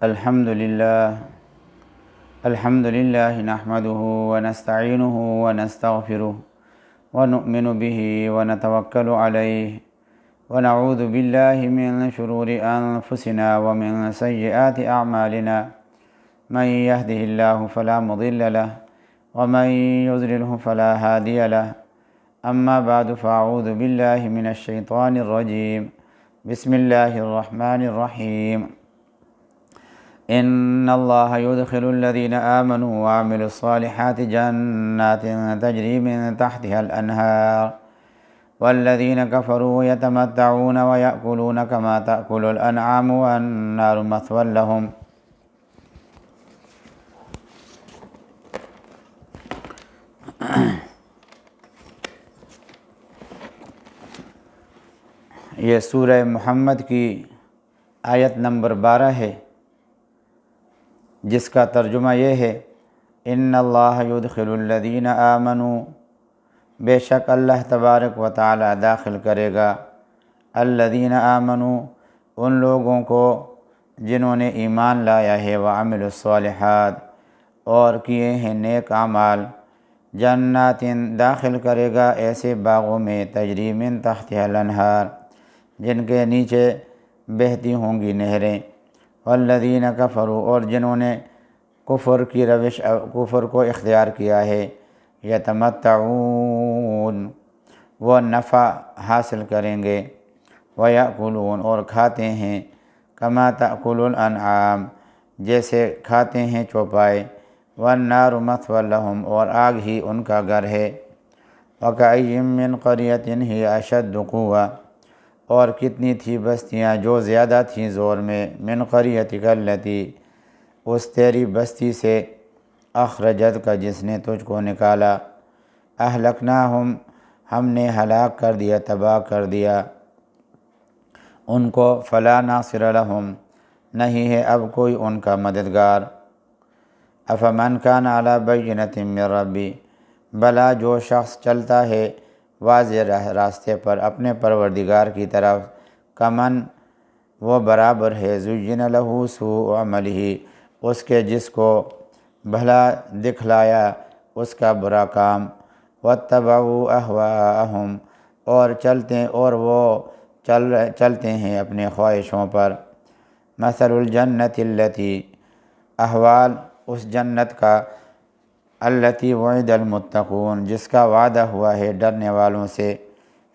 الحمد للہ نحمده ونستعینه ونستغفره ونؤمن به ونتوکل علیہ ونعوذ باللہ من شرور انفسنا ومن سیئات اعمالنا من يهده الله فلا مضل له ومن يضلله فلا هادي له اما بعد فاعوذ باللہ من الشیطان الرجیم بسم اللہ الرحمن الرحیم ان اللہ يدخل الذین آمنوا وعملوا الصالحات جنات تجری من تحتها الانہار والذین کفروا یتمتعون ویأکلون کما تأکل الانعام والنار مثوی لهم۔ یہ سورہ محمد کی آیت نمبر 12 ہے، جس کا ترجمہ یہ ہے ان اللہ یدخل الذین آمنوا، بے شک اللہ تبارک و تعالی داخل کرے گا الذین آمنوا، ان لوگوں کو جنہوں نے ایمان لایا ہے، وعملوا الصالحات، اور کیے ہیں نیک اعمال، جنات داخل کرے گا ایسے باغوں میں تجری من تحتها الانہار، جن کے نیچے بہتی ہوں گی نہریں، والذین کفروا، اور جنہوں نے کفر کو اختیار کیا ہے، یتمتعون، وہ نفع حاصل کریں گے، ویأکلون، اور کھاتے ہیں، کما تأکل الانعام، جیسے کھاتے ہیں چوپائے، والنار مثوی لهم، اور آگ ہی ان کا گھر ہے، وکأی من قریۃ ہی اشد قوۃ، اور کتنی تھی بستیاں جو زیادہ تھیں زور میں، من قریتک التی، اس تیری بستی سے، اخرجت کا جس نے تجھ کو نکالا، اہلکناہم، ہم نے ہلاک کر دیا، تباہ کر دیا ان کو، فلا ناصر لہم، نہیں ہے اب کوئی ان کا مددگار، افمن کان علی بینۃ من ربی، بلا جو شخص چلتا ہے واضح راستے پر اپنے پروردگار کی طرف، کمن، وہ برابر ہے، زین لہ سوء عملہ، اس کے جس کو بھلا دکھلایا اس کا برا کام، واتبعوا اہواءہم، اور وہ چلتے ہیں اپنے خواہشوں پر، مثل الجنت التی، احوال اس جنت کا، التی وعد المتقون، جس کا وعدہ ہوا ہے ڈرنے والوں سے،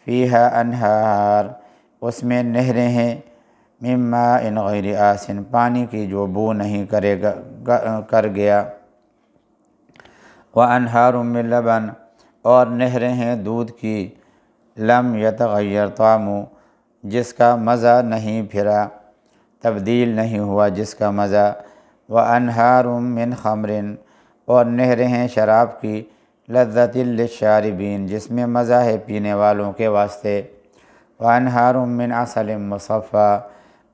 فیہا انہار، اس میں نہریں ہیں، من ماء غیر آسن، پانی کی جو بو نہیں کر گیا، وانہار من لبن، اور نہریں ہیں دودھ کی، لم یتغیر طعمہ، جس کا مزہ نہیں پھرا، تبدیل نہیں ہوا جس کا مزہ، وانہار من خمر، اور نہریں ہیں شراب کی، لذۃ للشاربین، جس میں مزہ ہے پینے والوں کے واسطے، وانہار من عسل مصفی،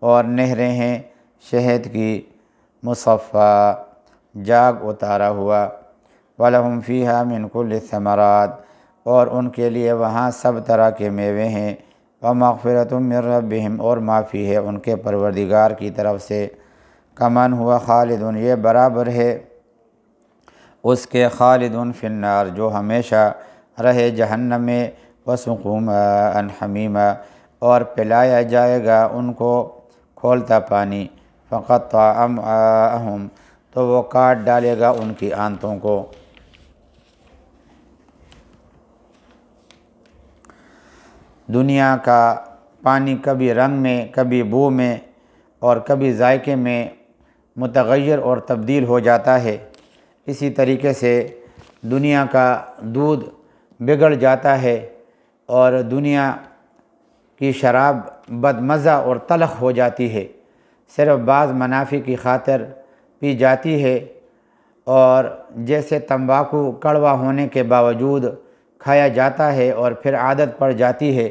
اور نہریں ہیں شہد کی، مصفی، جاگ اتارا ہوا، ولہم فیہا من کل الثمرات، اور ان کے لیے وہاں سب طرح کے میوے ہیں، ومغفرۃ من ربہم، اور معافی ہے ان کے پروردگار کی طرف سے، کمن ہوا خالد، یہ برابر ہے اس کے، خالد فی النار، جو ہمیشہ رہے جہنم میں، وسقوا ماء حمیما، اور پلایا جائے گا ان کو کھولتا پانی، فقطع امعاءہم، تو وہ کاٹ ڈالے گا ان کی آنتوں کو۔ دنیا کا پانی کبھی رنگ میں، کبھی بو میں، اور کبھی ذائقے میں متغیر اور تبدیل ہو جاتا ہے، اسی طریقے سے دنیا کا دودھ بگڑ جاتا ہے، اور دنیا کی شراب بدمزہ اور تلخ ہو جاتی ہے، صرف بعض منافع کی خاطر پی جاتی ہے، اور جیسے تمباکو کڑوا ہونے کے باوجود کھایا جاتا ہے اور پھر عادت پڑ جاتی ہے۔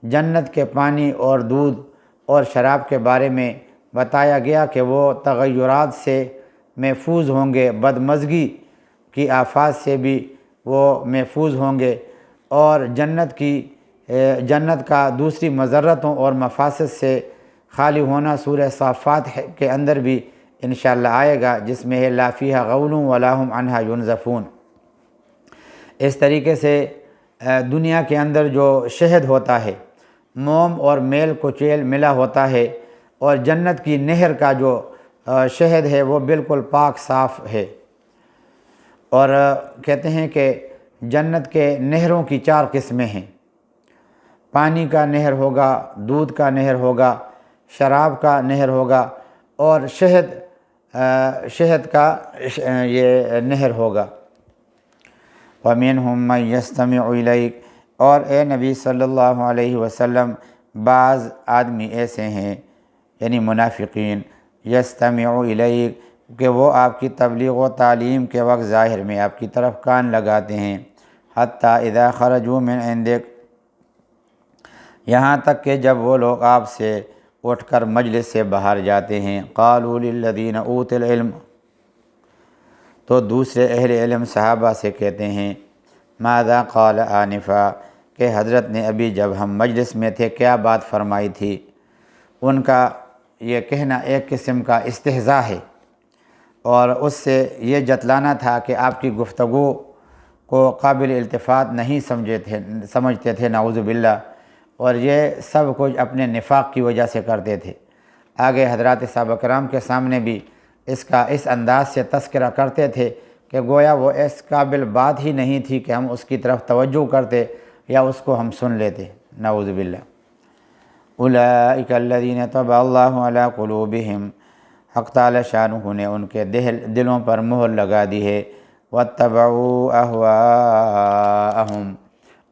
جنت کے پانی اور دودھ اور شراب کے بارے میں بتایا گیا کہ وہ تغیرات سے محفوظ ہوں گے، بدمزگی کی آفات سے بھی وہ محفوظ ہوں گے، اور جنت کا دوسری مضرتوں اور مفاسد سے خالی ہونا سورہ صافات کے اندر بھی انشاءاللہ آئے گا، جس میں ہے لا فیہا غول ولا ہم عنہا ینزفون۔ اس طریقے سے دنیا کے اندر جو شہد ہوتا ہے، موم اور میل کچیل ملا ہوتا ہے، اور جنت کی نہر کا جو شہد ہے وہ بالکل پاک صاف ہے۔ اور کہتے ہیں کہ جنت کے نہروں کی 4 قسمیں ہیں، پانی کا نہر ہوگا، دودھ کا نہر ہوگا، شراب کا نہر ہوگا، اور شہد کا یہ نہر ہوگا۔ وَمِنْهُمْ مَنْ يَسْتَمِعُ إِلَيْكَ، اور اے نبی صلی اللہ علیہ وسلم بعض آدمی ایسے ہیں یعنی منافقین، یستمع الیک، کہ وہ آپ کی تبلیغ و تعلیم کے وقت ظاہر میں آپ کی طرف کان لگاتے ہیں، حتیٰ اذا خرجوا من عندک، یہاں تک کہ جب وہ لوگ آپ سے اٹھ کر مجلس سے باہر جاتے ہیں، قالوا للذین اوتوا العلم، تو دوسرے اہل علم صحابہ سے کہتے ہیں، ماذا قال آنفا، کہ حضرت نے ابھی جب ہم مجلس میں تھے کیا بات فرمائی تھی۔ ان کا یہ کہنا ایک قسم کا استہزاء ہے، اور اس سے یہ جتلانا تھا کہ آپ کی گفتگو کو قابل التفات نہیں سمجھتے تھے، نعوذ باللہ، اور یہ سب کچھ اپنے نفاق کی وجہ سے کرتے تھے۔ آگے حضرات صحابہ کرام کے سامنے بھی اس انداز سے تذکرہ کرتے تھے کہ گویا وہ اس قابل بات ہی نہیں تھی کہ ہم اس کی طرف توجہ کرتے یا اس کو ہم سن لیتے، نعوذ باللہ۔ اولئک الذین طبع اللہ علی قلوبہم، حق تعالی شانہ نے ان کے دلوں پر مہر لگا دی ہے، واتبعوا اہواءہم،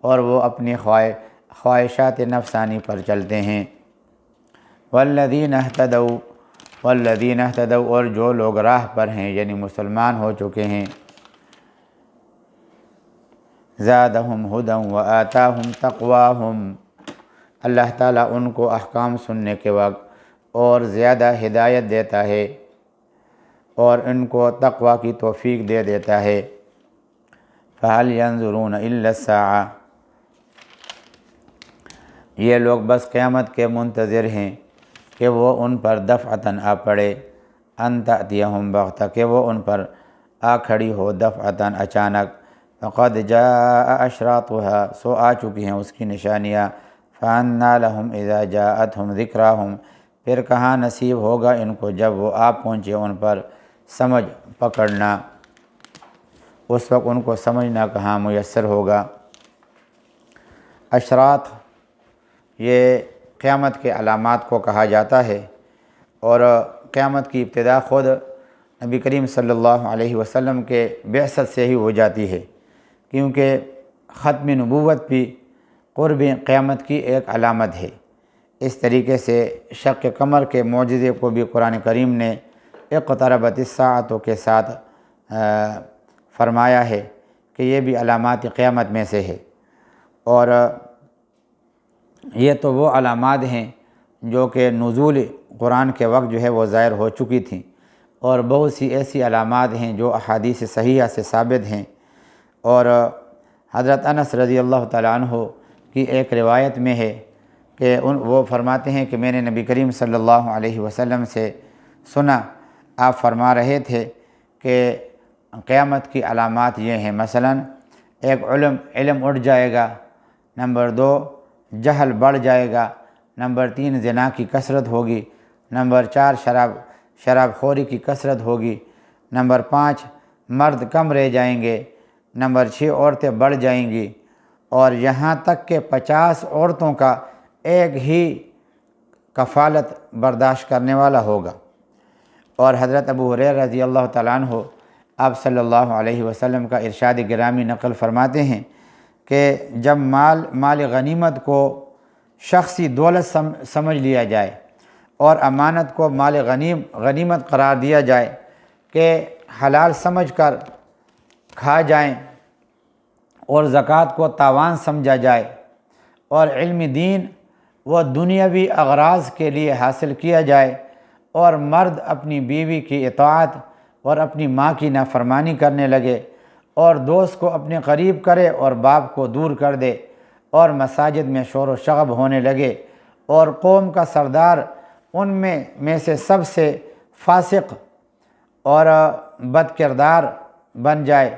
اور وہ اپنی خواہشات نفسانی پر چلتے ہیں، والذین اہتدوا، اور جو لوگ راہ پر ہیں یعنی مسلمان ہو چکے ہیں، زادہم ھدی وآتاہم تقواہم، اللہ تعالیٰ ان کو احکام سننے کے وقت اور زیادہ ہدایت دیتا ہے اور ان کو تقوی کی توفیق دے دیتا ہے۔ فَهَلْ يَنظُرُونَ إِلَّا السَّاعَةَ، یہ لوگ بس قیامت کے منتظر ہیں کہ وہ ان پر دفعتاً آ پڑے، ان تأتیہم بغتہ، کہ وہ ان پر آ کھڑی ہو دفعتاً اچانک، فقد جاء اشراطها، سو آ چکی ہیں اس کی نشانیاں، فأنى لهم اذا جاءتهم ذکراہم، پھر کہاں نصیب ہوگا ان کو جب وہ آ پہنچے ان پر سمجھ پکڑنا، اس وقت ان کو سمجھنا کہاں میسر ہوگا۔ اشراط یہ قیامت کے علامات کو کہا جاتا ہے، اور قیامت کی ابتدا خود نبی کریم صلی اللہ علیہ وسلم کے بعثت سے ہی ہو جاتی ہے، کیونکہ ختم نبوت بھی قرب قیامت کی ایک علامت ہے۔ اس طریقے سے شق قمر کے معجزے کو بھی قرآن کریم نے اقتربت الساعۃ کے ساتھ فرمایا ہے کہ یہ بھی علامات قیامت میں سے ہے، اور یہ تو وہ علامات ہیں جو کہ نزول قرآن کے وقت جو ہے وہ ظاہر ہو چکی تھیں، اور بہت سی ایسی علامات ہیں جو احادیث صحیحہ سے ثابت ہیں، اور حضرت انس رضی اللہ تعالیٰ عنہ کی ایک روایت میں ہے کہ وہ فرماتے ہیں کہ میں نے نبی کریم صلی اللہ علیہ وسلم سے سنا، آپ فرما رہے تھے کہ قیامت کی علامات یہ ہیں، مثلا ایک علم اٹھ جائے گا، نمبر 2 جہل بڑھ جائے گا، نمبر 3 زنا کی کثرت ہوگی، نمبر 4 شراب خوری کی کثرت ہوگی، نمبر 5 مرد کم رہ جائیں گے، نمبر 6 عورتیں بڑھ جائیں گی، اور یہاں تک کہ 50 عورتوں کا ایک ہی کفالت برداشت کرنے والا ہوگا۔ اور حضرت ابو ہریرہ رضی اللہ تعالیٰ عنہ آپ صلی اللہ علیہ وسلم کا ارشاد گرامی نقل فرماتے ہیں کہ جب مال غنیمت کو شخصی دولت سمجھ لیا جائے اور امانت کو مال غنیمت قرار دیا جائے کہ حلال سمجھ کر کھا جائیں، اور زکوٰۃ کو تاوان سمجھا جائے، اور علم دین و دنیاوی اغراض کے لیے حاصل کیا جائے، اور مرد اپنی بیوی کی اطاعت اور اپنی ماں کی نافرمانی کرنے لگے، اور دوست کو اپنے قریب کرے اور باپ کو دور کر دے، اور مساجد میں شور و شغب ہونے لگے، اور قوم کا سردار ان میں سے سب سے فاسق اور بد کردار بن جائے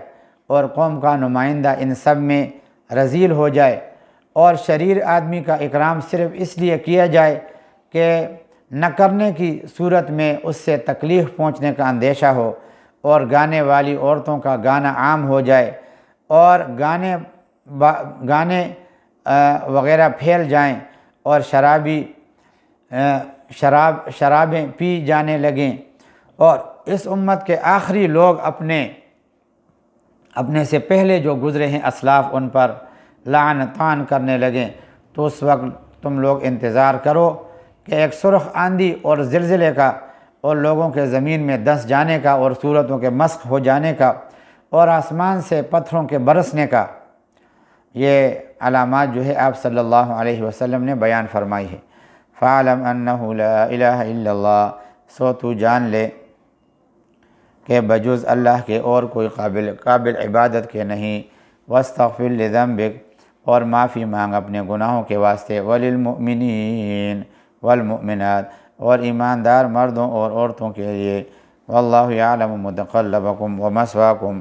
اور قوم کا نمائندہ ان سب میں رذیل ہو جائے، اور شریر آدمی کا اکرام صرف اس لیے کیا جائے کہ نہ کرنے کی صورت میں اس سے تکلیف پہنچنے کا اندیشہ ہو، اور گانے والی عورتوں کا گانا عام ہو جائے، اور گانے وغیرہ پھیل جائیں، اور شرابیں پی جانے لگیں، اور اس امت کے آخری لوگ اپنے سے پہلے جو گزرے ہیں اسلاف ان پر لعن طعن کرنے لگیں، تو اس وقت تم لوگ انتظار کرو کہ ایک سرخ آندھی اور زلزلے کا، اور لوگوں کے زمین میں دس جانے کا، اور صورتوں کے مسخ ہو جانے کا، اور آسمان سے پتھروں کے برسنے کا، یہ علامات جو ہے آپ صلی اللہ علیہ وسلم نے بیان فرمائی ہے۔ فَاعْلَمْ أَنَّهُ لَا إِلَٰهَ إِلَّا اللَّهُ، سو تو جان لے کہ بجز اللہ کے اور کوئی قابل عبادت کے نہیں، وَاسْتَغْفِرْ لِذَنبِكَ، اور معافی مانگ اپنے گناہوں کے واسطے، وَلِلْمُؤْمِنِينَ وَالْمُؤْمِنَاتِ، اور ایماندار مردوں اور عورتوں کے لیے، وَاللَّهُ يَعْلَمُ مُتَقَلَّبَكُمْ وَمَثْوَاكُمْ،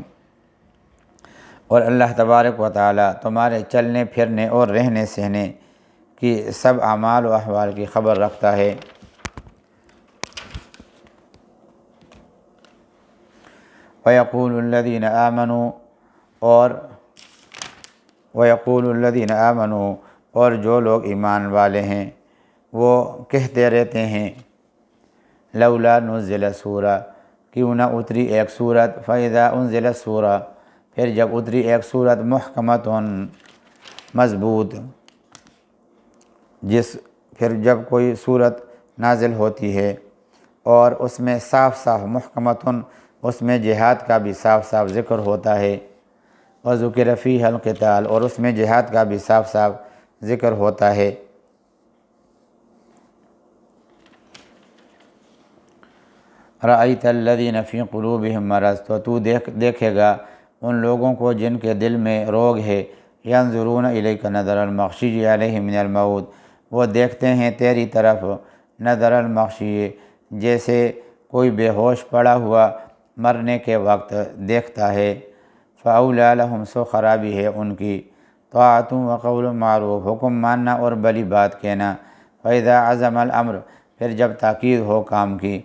اور اللہ تبارک و تعالیٰ تمہارے چلنے پھرنے اور رہنے سہنے کی سب اعمال و احوال کی خبر رکھتا ہے۔ وَيَقُولُ الَّذِينَ آمَنُوا، اور جو لوگ ایمان والے ہیں وہ کہتے رہتے ہیں، لولا نزل سورہ، کیوں نہ اتری ایک سورت، فَإِذَا أُنزِلَتْ سورہ، پھر جب اتری ایک سورت، محکمۃ، مضبوط، پھر جب کوئی سورت نازل ہوتی ہے اور اس میں صاف صاف محکمۃ، اس میں جہاد کا بھی صاف صاف ذکر ہوتا ہے، وَذُكِرَ فِيهَا الْقِتَالُ، اور اس میں جہاد کا بھی صاف صاف ذکر ہوتا ہے، رَأَيْتَ الَّذِينَ فِي قُلُوبِهِم مَّرَضٌ، تو دیکھے گا ان لوگوں کو جن کے دل میں روگ ہے، يَنظُرُونَ إِلَيْكَ نَظَرَ الْمَغْشِيِّ عَلَيْهِ مِنَ الْمَوْتِ، وہ دیکھتے ہیں تیری طرف، نظر المغشی، جیسے کوئی بے ہوش پڑا ہوا مرنے کے وقت دیکھتا ہے، فَأَوْلَىٰ لَهُمْ، سو خرابی ہے ان کی، طاعۃ وقول معروف، حکم ماننا اور بلی بات کہنا، فَإِذَا عَزَمَ الْأَمْرُ، پھر جب تاکید ہو کام کی،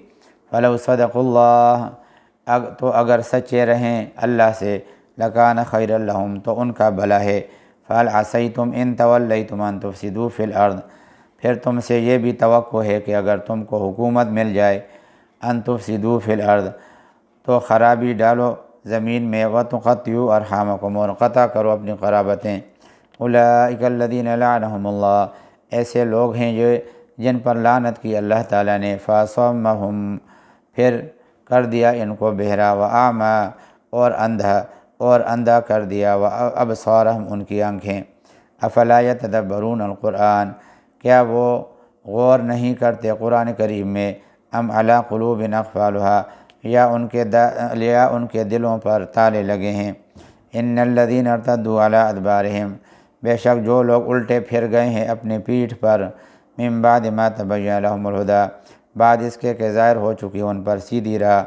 فَلَوْ صَدَقُوا اللَّهَ، تو اگر سچے رہیں اللہ سے، لَكَانَ خَيْرًا لَهُمْ، تو ان کا بھلا ہے، فَهَلْ عَصَيْتُمْ إِن تَوَلَّيْتُمْ أَن تُفْسِدُوا فِي الْأَرْضِ، پھر تم سے یہ بھی توقع ہے کہ اگر تم کو حکومت مل جائے، أن تُفْسِدُوا فِي الْأَرْضِ، تو خرابی ڈالو زمین میں، وَتُقَطِّعُوا أَرْحَامَكُمْ، اور قطع کرو اپنی قرابتیں، أُولَٰئِكَ الَّذِينَ لَعَنَهُمُ اللَّهُ، ایسے لوگ ہیں جن پر لعنت کی اللہ تعالیٰ نے، فَأَصَمَّهُمْ، پھر کر دیا ان کو بہرا، وَأَعْمَىٰ، اور اندھا کر دیا، وَأَبْصَارَهُمْ، ان کی آنکھیں، أَفَلَا يَتَدَبَّرُونَ الْقُرْآنَ، کیا وہ غور نہیں کرتے قرآن کریم میں، أَمْ عَلَىٰ قُلُوبٍ أَقْفَالُهَا، یا ان کے دلوں پر تالے لگے ہیں، إِنَّ الَّذِينَ ارْتَدُّوا عَلَىٰ أَدْبَارِهِمْ، بے شک جو لوگ الٹے پھر گئے ہیں اپنے پیٹھ پر، مِن بَعْدِ مَا تَبَيَّنَ لَهُمُ الْهُدَىٰ، بعد اس کے کہ ظاہر ہو چکی ان پر سیدھی راہ،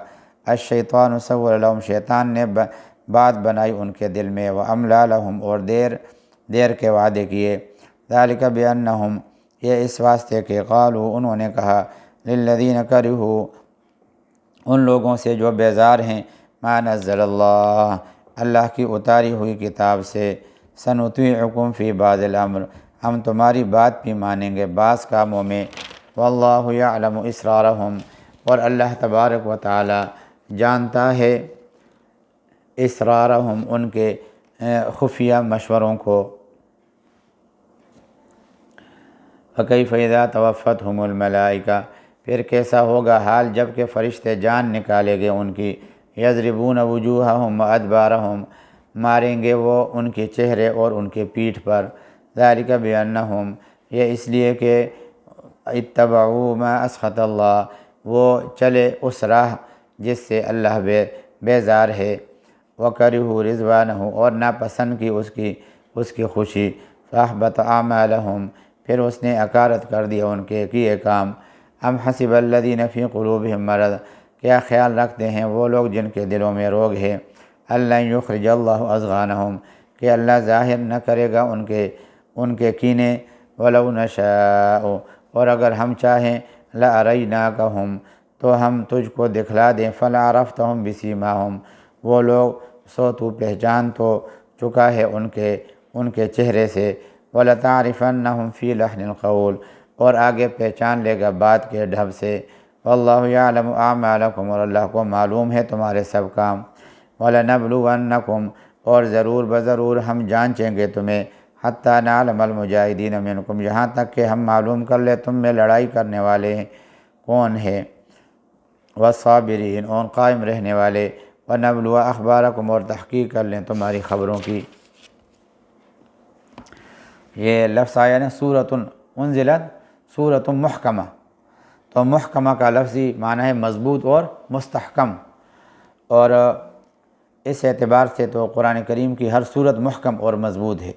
الشیطان سول لهم، شیطان نے بات بنائی ان کے دل میں، وَأَمْلَىٰ لَهُمْ، اور دیر کے وعدے کیے، ذَلِكَ بِأَنَّهُمْ، یہ اس واسطے کہ قالوا، انہوں نے کہا، لِلَّذِينَ كَرِهُوا، ان لوگوں سے جو بیزار ہیں، مَا نَزَّلَ اللَّهُ، اللہ کی اتاری ہوئی کتاب سے، سَنُطِيعُكُمْ فِي بَعْضِ الْأَمْرِ، ہم تمہاری بات بھی مانیں گے بعض کاموں میں، وَاللَّهُ يَعْلَمُ إِسْرَارَهُمْ، اور اللہ تبارک و تعالی جانتا ہے اسرارہم، ان کے خفیہ مشوروں کو، فَكَيْفَ إِذَا تَوَفَّتْهُمُ الْمَلَائِكَةُ، پھر کیسا ہوگا حال جب کہ فرشتے جان نکالے گے ان کی، يَضْرِبُونَ وُجُوهَهُمْ وَأَدْبَارَهُمْ، ماریں گے وہ ان کے چہرے اور ان کے پیٹھ پر، ذَلِكَ بِأَنَّهُمْ، یہ اس لیے کہ اتبعوا ما اسخط اللہ، وہ چلے اس راہ جس سے اللہ بیزار ہے، وَكَرِهُوا رِضْوَانَهُ، اور ناپسند کی اس کی خوشی، فَأَحْبَطَ أَعْمَالَهُمْ، پھر اس نے اکارت کر دیا ان کے کیے کام، أَمْ حَسِبَ الَّذِينَ فِي قُلُوبِهِم مَّرَضٌ، کیا خیال رکھتے ہیں وہ لوگ جن کے دلوں میں روگ ہے، اللہ یخرج اللہ اضغانہم، کہ اللہ ظاہر نہ کرے گا ان کے کینے، ولو نشاء، اور اگر ہم چاہیں لاریناکہم، تو ہم تجھ کو دکھلا دیں، فلعرفتہم بسیماہم، وہ لوگ سو تو پہچان تو چکا ہے ان کے چہرے سے، ولتعرفنہم فی لحن القول، اور آگے پہچان لے گا بات کے ڈھب سے، واللہ یعلم اعمالکم، اور اللہ کو معلوم ہے تمہارے سب کام، وَلَنَبْلُوَنَّکُمْ، اور ضرور بضرور ہم جانچیں گے تمہیں، حتیٰ نعلم المجاہدین منکم، یہاں تک کہ ہم معلوم کر لیں تم میں لڑائی کرنے والے کون ہیں، والصابرین، اور قائم رہنے والے، وَنَبْلُوَ اخبارکم، اور تحقیق کر لیں تمہاری خبروں کی۔ یہ لفظ آیا نا سورۃ انزلت سورۃ محکمہ، تو محکمہ کا لفظی معنی ہے مضبوط اور مستحکم، اور اس اعتبار سے تو قرآن کریم کی ہر صورت محکم اور مضبوط ہے۔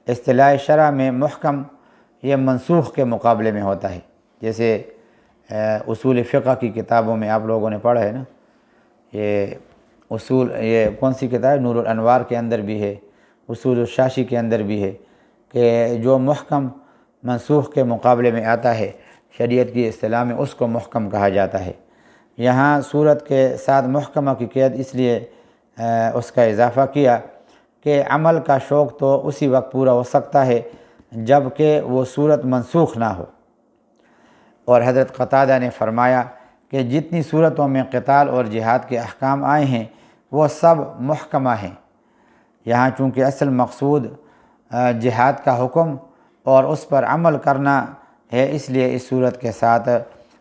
اصطلاح شرع میں محکم یہ منسوخ کے مقابلے میں ہوتا ہے، جیسے اصول فقہ کی کتابوں میں آپ لوگوں نے پڑھا ہے نا، یہ کون سی کتاب ہے، نور الانوار کے اندر بھی ہے، اصول الشاشی کے اندر بھی ہے، کہ جو محکم منسوخ کے مقابلے میں آتا ہے شریعت کی اصطلاح میں اس کو محکم کہا جاتا ہے۔ یہاں صورت کے ساتھ محکمہ کی قید اس لیے اس کا اضافہ کیا کہ عمل کا شوق تو اسی وقت پورا ہو سکتا ہے جب کہ وہ صورت منسوخ نہ ہو، اور حضرت قتادہ نے فرمایا کہ جتنی صورتوں میں قتال اور جہاد کے احکام آئے ہیں وہ سب محکمہ ہیں، یہاں چونکہ اصل مقصود جہاد کا حکم اور اس پر عمل کرنا ہے، اس لیے اس صورت کے ساتھ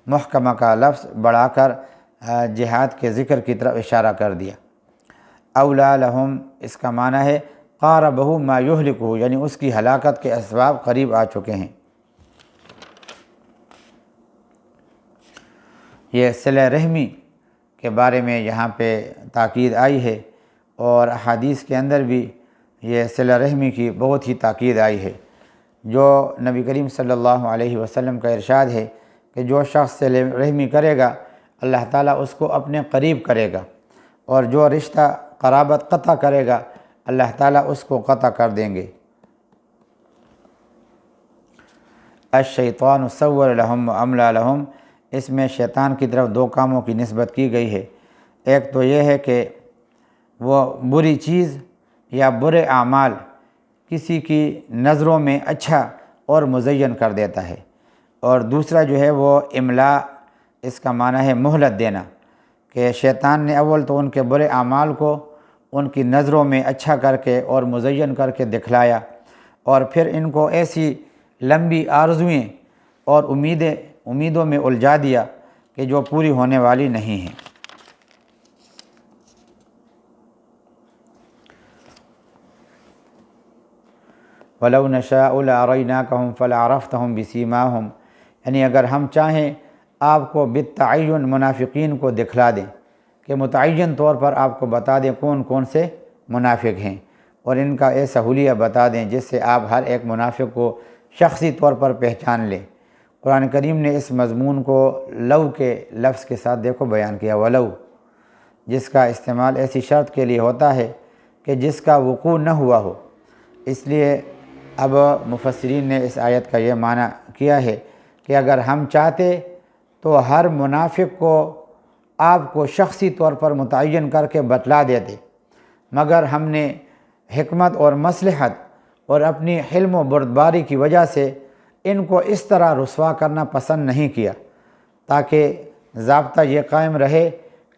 محکمہ کا لفظ بڑھا کر جہاد کے ذکر کی طرف اشارہ کر دیا۔ اولا لہم، اس کا معنی ہے قاربہ ما یہلکہ، یعنی اس کی ہلاکت کے اسباب قریب آ چکے ہیں۔ یہ صلہ رحمی کے بارے میں یہاں پہ تاکید آئی ہے، اور احادیث کے اندر بھی یہ صلہ رحمی کی بہت ہی تاکید آئی ہے، جو نبی کریم صلی اللہ علیہ وسلم کا ارشاد ہے کہ جو شخص صلہ رحمی کرے گا اللہ تعالیٰ اس کو اپنے قریب کرے گا، اور جو رشتہ قرابت قطع کرے گا اللہ تعالیٰ اس کو قطع کر دیں گے۔ الشیطان سول لہم واملی لہم، اس میں شیطان کی طرف دو کاموں کی نسبت کی گئی ہے، ایک تو یہ ہے کہ وہ بری چیز یا برے اعمال کسی کی نظروں میں اچھا اور مزین کر دیتا ہے، اور دوسرا جو ہے وہ املا، اس کا معنی ہے مہلت دینا، کہ شیطان نے اول تو ان کے برے اعمال کو ان کی نظروں میں اچھا کر کے اور مزین کر کے دکھلایا، اور پھر ان کو ایسی لمبی آرزوئیں اور امیدوں میں الجھا دیا کہ جو پوری ہونے والی نہیں ہیں۔ وَلَوْ نَشَاءُ لَأَرَيْنَاكَهُمْ فَلَعَرَفْتَهُمْ بِسِيمَاهُمْ، یعنی اگر ہم چاہیں آپ کو بالتعین منافقین کو دکھلا دیں، کہ متعین طور پر آپ کو بتا دیں کون کون سے منافق ہیں، اور ان کا ایسا حلیہ بتا دیں جس سے آپ ہر ایک منافق کو شخصی طور پر پہچان لیں۔ قرآن کریم نے اس مضمون کو لو کے لفظ کے ساتھ دیکھو بیان کیا، ولو، جس کا استعمال ایسی شرط کے لیے ہوتا ہے کہ جس کا وقوع نہ ہوا ہو، اس لیے اب مفسرین نے اس آیت کا یہ معنی کیا ہے کہ اگر ہم چاہتے تو ہر منافق کو آپ کو شخصی طور پر متعین کر کے بتلا دیتے، مگر ہم نے حکمت اور مصلحت اور اپنی حلم و بردباری کی وجہ سے ان کو اس طرح رسوا کرنا پسند نہیں کیا، تاکہ ضابطہ یہ قائم رہے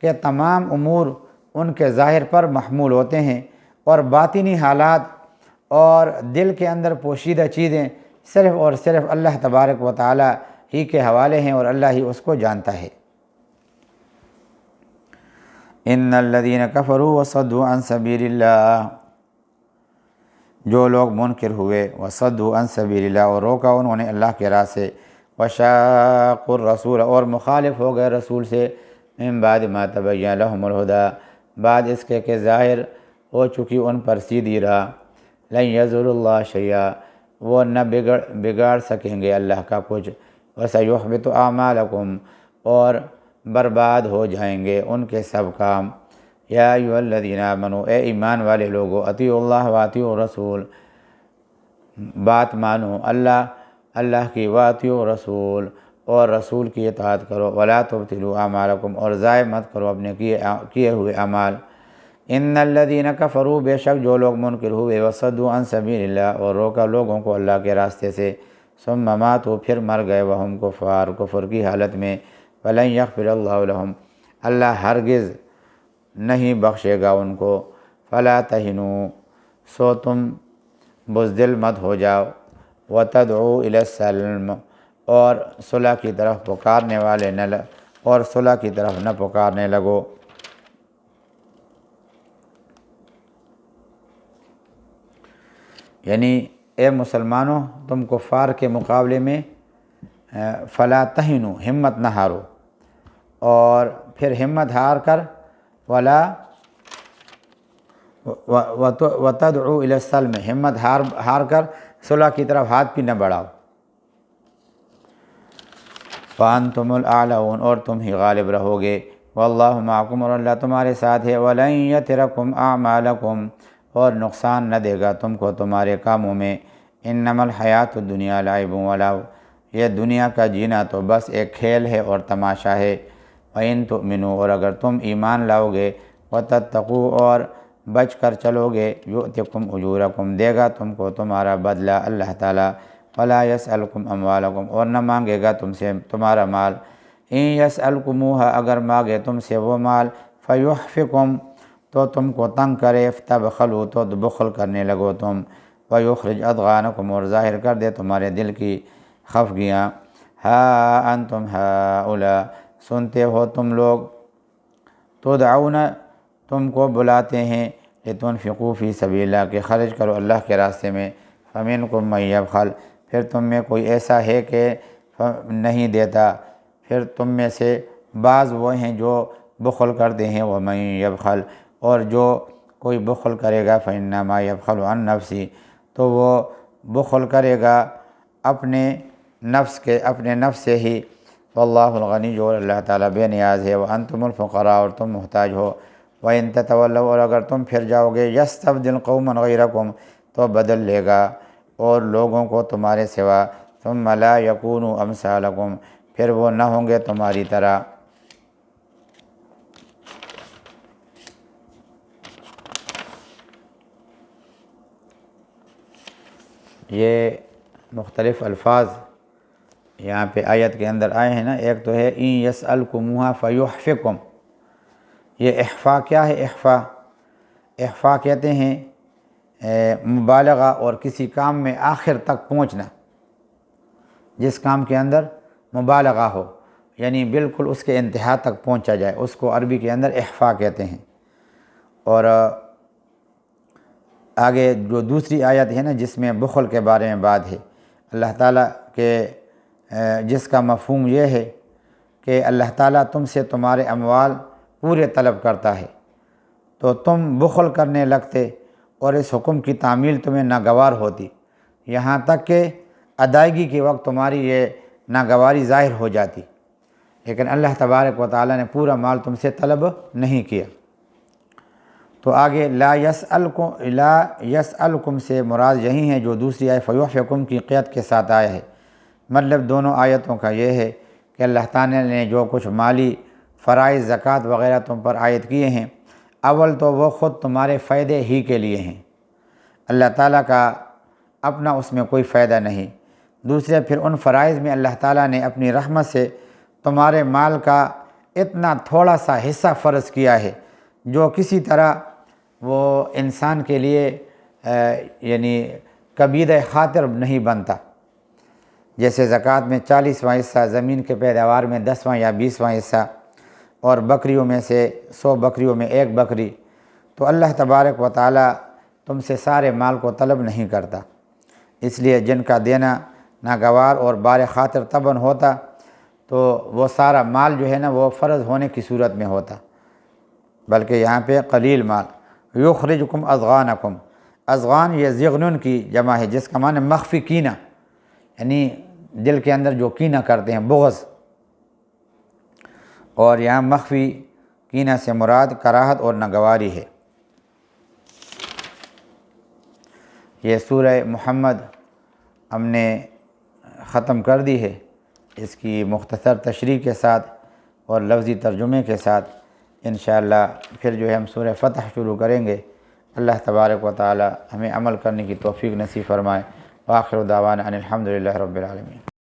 کہ تمام امور ان کے ظاہر پر محمول ہوتے ہیں، اور باطنی حالات اور دل کے اندر پوشیدہ چیزیں صرف اور صرف اللہ تبارک و تعالی ہی کے حوالے ہیں، اور اللہ ہی اس کو جانتا ہے۔ ان الذین کفروا وصدوا عن سبیل اللہ، جو لوگ منکر ہوئے، وصدوا عن سبیل اللہ، اور روکا انہوں نے اللہ کے راہ سے، وشاقوا الرسول، اور مخالف ہو گئے رسول سے، من بعد ما تبین لهم الہدی، بعد اس کے کہ ظاہر ہو چکی ان پر سیدھی راہ، لن یضروا اللہ شیئا، وہ نہ بگاڑ سکیں گے اللہ کا کچھ، وسیحبط اعمالکم، اور برباد ہو جائیں گے ان کے سب کام۔ یا ایھا الذین آمنوا، اے ایمان والے لوگو، اطیعوا اللہ و اطیعوا الرسول، بات مانو اللہ کی، واطیعوا الرسول، اور رسول کی اطاعت کرو، ولا تبطلوا اعمالکم، اور ضائع مت کرو اپنے کیے ہوئے اعمال۔ ان الذین کفروا، بے شک جو لوگ منکر ہوئے، وصدوا عن سبیل اللہ، اور روکا لوگوں کو اللہ کے راستے سے، ثم ماتوا، پھر مر گئے، وہم کفار، کفر کی حالت میں، فلن یغفر اللہ لہم، اللہ ہرگز نہیں بخشے گا ان کو۔ فلا تہنوا، سو تم بزدل مت ہو جاؤ، وتدعوا الی السلم، اور صلح کی طرف پکارنے والے اور صلح کی طرف نہ پکارنے لگو۔ یعنی اے مسلمانوں، تم کفار کے مقابلے میں فلا تہنوا، ہمت نہ ہارو، اور پھر ہمت ہار کر ولا وتدعوا الی السلم، ہمت ہار کر صلح کی طرف ہاتھ بھی نہ بڑھاؤ۔ وانتم الاعلون، اور تم ہی غالب رہو گے، واللہ معکم، اور اللہ تمہارے ساتھ ہے، ولن یترکم اعمالکم، اور نقصان نہ دے گا تم کو تمہارے کاموں میں۔ انما الحیات الدنیا لعب ولہو، یہ دنیا کا جینا تو بس ایک کھیل ہے اور تماشا ہے۔ وَإِن تُؤْمِنُوا، اور اگر تم ایمان لاؤ گے، وَتَتَّقُوا، اور بچ کر چلو گے، یؤتکم اجورکم، دے گا تم کو تمہارا بدلہ اللہ تعالیٰ، ولا یسألکم اموالکم، اور نہ مانگے گا تم سے تمہارا مال۔ ان یسألکموہا، اگر مانگے تم سے وہ مال، فیحفکم، تو تم کو تنگ کرے، تبخلوا، تو بخل کرنے لگو تم، ویخرج اضغانکم، اور ظاہر کر دے تمہارے دل کی خفگیاں۔ ہا انتم ہؤلاء، سنتے ہو تم لوگ، تدعون، تم کو بلاتے ہیں، لتنفقوا فی سبیل اللہ، کہ خرچ کرو اللہ کے راستے میں، فمنکم من یبخل، پھر تم میں کوئی ایسا ہے کہ نہیں دیتا، پھر تم میں سے بعض وہ ہیں جو بخل کرتے ہیں، ومن یبخل، اور جو کوئی بخل کرے گا، فإنما یبخل عن نفسی، تو وہ بخل کرے گا اپنے نفس سے ہی، واللہ الغنی، جو اللہ تعالیٰ بے نیاز ہے، وانتم الفقراء، اور تم محتاج ہو، وَإِن تَتَوَلَّوْا، اور اگر تم پھر جاؤ گے، یستبدل قوما غیرکم، تو بدل لے گا اور لوگوں کو تمہارے سوا، ثم لا یکونوا امثالکم، پھر وہ نہ ہوں گے تمہاری طرح۔ یہ مختلف الفاظ یہاں پہ آیت کے اندر آئے ہیں نا، ایک تو ہے ان یسألکموہا فیحفکم، یہ احفا کیا ہے؟ احفا کہتے ہیں مبالغہ اور کسی کام میں آخر تک پہنچنا، جس کام کے اندر مبالغہ ہو، یعنی بالکل اس کے انتہا تک پہنچا جائے، اس کو عربی کے اندر احفا کہتے ہیں۔ اور آگے جو دوسری آیت ہے نا، جس میں بخل کے بارے میں بات ہے، اللہ تعالیٰ کے جس کا مفہوم یہ ہے کہ اللہ تعالیٰ تم سے تمہارے اموال پورے طلب کرتا ہے، تو تم بخل کرنے لگتے، اور اس حکم کی تعمیل تمہیں ناگوار ہوتی، یہاں تک کہ ادائیگی کے وقت تمہاری یہ ناگواری ظاہر ہو جاتی، لیکن اللہ تبارک و تعالیٰ نے پورا مال تم سے طلب نہیں کیا۔ تو آگے لا یسألکم سے مراد یہی ہے جو دوسری آیت فیحفکم کی قید کے ساتھ آیا ہے۔ مطلب دونوں آیتوں کا یہ ہے کہ اللہ تعالیٰ نے جو کچھ مالی فرائض، زکوٰۃ وغیرہ تم پر عائد کیے ہیں، اول تو وہ خود تمہارے فائدے ہی کے لیے ہیں، اللہ تعالیٰ کا اپنا اس میں کوئی فائدہ نہیں۔ دوسرے پھر ان فرائض میں اللہ تعالیٰ نے اپنی رحمت سے تمہارے مال کا اتنا تھوڑا سا حصہ فرض کیا ہے جو کسی طرح وہ انسان کے لیے یعنی کبیدہ خاطر نہیں بنتا۔ جیسے زکوٰۃ میں 40واں حصہ، زمین کے پیداوار میں 10واں یا 20واں حصہ، اور بکریوں میں سے 100 بکریوں میں 1 بکری، تو اللہ تبارک و تعالیٰ تم سے سارے مال کو طلب نہیں کرتا، اس لیے جن کا دینا ناگوار اور بار خاطر تباً ہوتا، تو وہ سارا مال جو ہے نا وہ فرض ہونے کی صورت میں ہوتا، بلکہ یہاں پہ قلیل مال۔ یخرجکم اضغانکم، اضغان یہ زغنن کی جمع ہے، جس کا معنی مخفی کینہ، یعنی دل کے اندر جو کینہ کرتے ہیں، بغض، اور یہاں مخفی کینہ سے مراد کراہت اور ناگواری ہے۔ یہ سورہ محمد ہم نے ختم کر دی ہے، اس کی مختصر تشریح کے ساتھ اور لفظی ترجمے کے ساتھ۔ انشاءاللہ پھر جو ہے ہم سورہ فتح شروع کریں گے۔ اللہ تبارک و تعالی ہمیں عمل کرنے کی توفیق نصیب فرمائے۔ وآخر دعوانا ان الحمدللہ رب العالمین۔